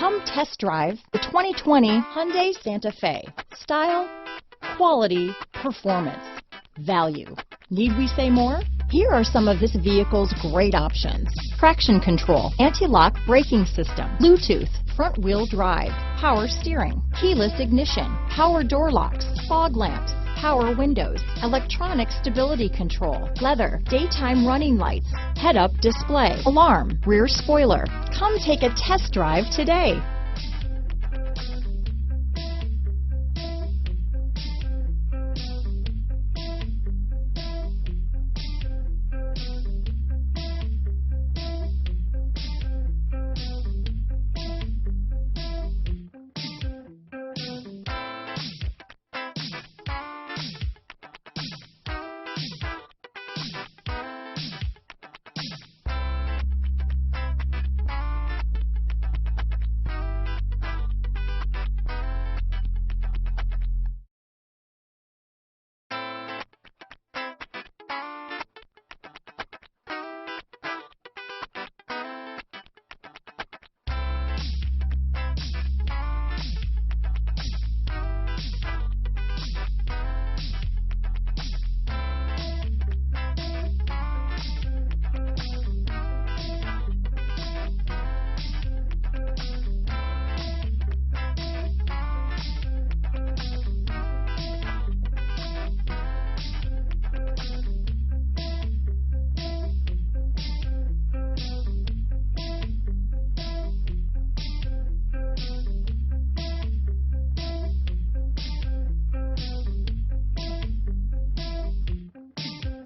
Come test drive the 2020 Hyundai Santa Fe. Style, quality, performance, value. Need we say more? Here are some of this vehicle's great options: traction control, anti-lock braking system, Bluetooth, front wheel drive, power steering, keyless ignition, power door locks, fog lamps, power windows, electronic stability control, leather, daytime running lights, head-up display, alarm, rear spoiler. Come take a test drive today.